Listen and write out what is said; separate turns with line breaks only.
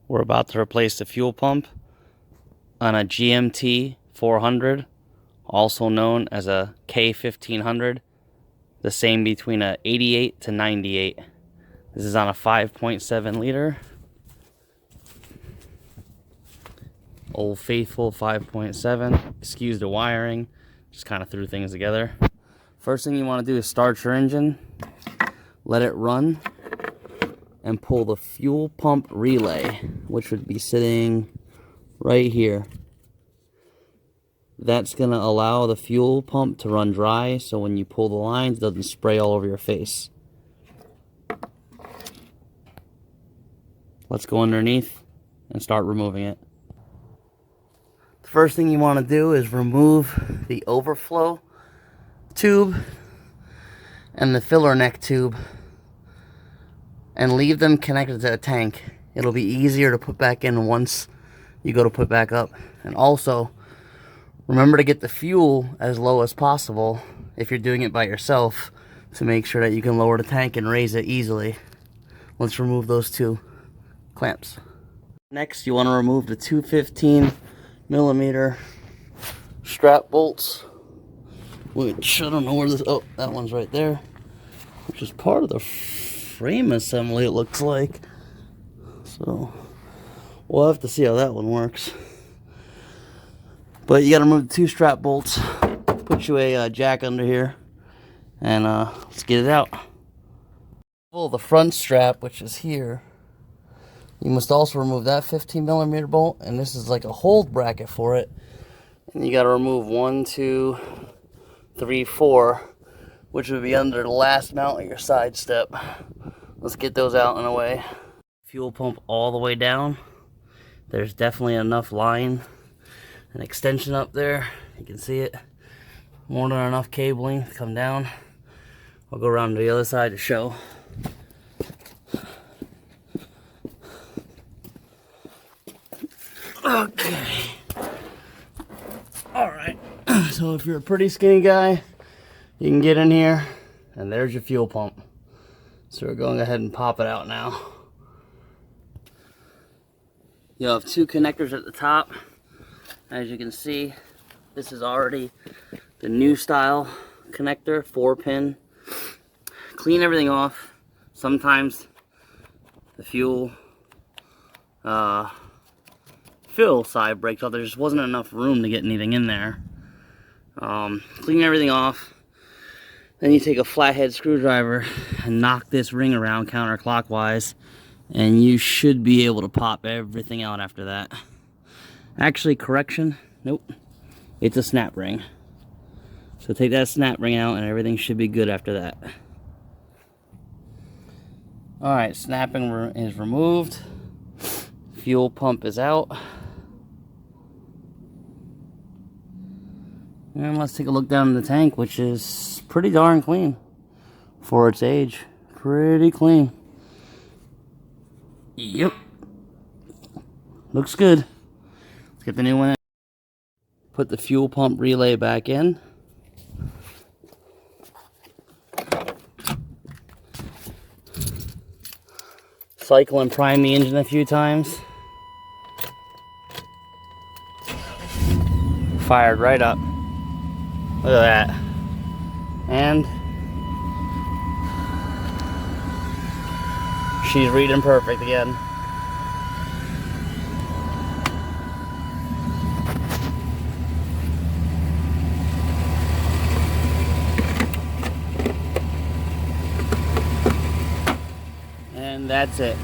We're about to replace the fuel pump on a GMT 400, also known as a K1500, the same between a 88 to 98. This is on a 5.7 liter. Old faithful 5.7. Excuse the wiring, just kind of threw things together. First thing you want to do is start your engine, let it run, and pull the fuel pump relay, which would be sitting right here. That's going to allow the fuel pump to run dry, so when you pull the lines, it doesn't spray all over your face. Let's go underneath and start removing it. The first thing you want to do is remove the overflow tube and the filler neck tube and leave them connected to the tank. It'll be easier to put back in once you go to put back up. And also, remember to get the fuel as low as possible if you're doing it by yourself, to make sure that you can lower the tank and raise it easily. Let's remove those two clamps. Next, you want to remove the two 15mm strap bolts, which I don't know where this, oh, that one's right there, which is part of the frame assembly, it looks like. So we'll have to see how that one works. But you got to remove the two strap bolts, put you a jack under here, and let's get it out. Pull the front strap, which is here. You must also remove that 15mm bolt, and this is like a hold bracket for it. And you got to remove 1, 2, 3, 4, which would be under the last mount of your side step. Let's get those out and away. Fuel pump all the way down. There's definitely enough line and extension up there. You can see it. More than enough cabling to come down. I'll go around to the other side to show. Okay. Alright. So if you're a pretty skinny guy, you can get in here, and there's your fuel pump. So we're going ahead and pop it out now. You have two connectors at the top. As you can see, this is already the new style connector, 4-pin. Clean everything off. Sometimes the fuel fill side breaks off. There just wasn't enough room to get anything in there. Clean everything off. Then you take a flathead screwdriver and knock this ring around counterclockwise, and you should be able to pop everything out after that. Actually, correction, nope, it's a snap ring. So take that snap ring out and everything should be good after that. Alright, snapping is removed. Fuel pump is out. And let's take a look down in the tank, which is pretty darn clean for its age. Pretty clean. Yep. Looks good. Let's get the new one in. Put the fuel pump relay back in. Cycle and prime the engine a few times. Fired right up. Look at that. And she's reading perfect again. And that's it.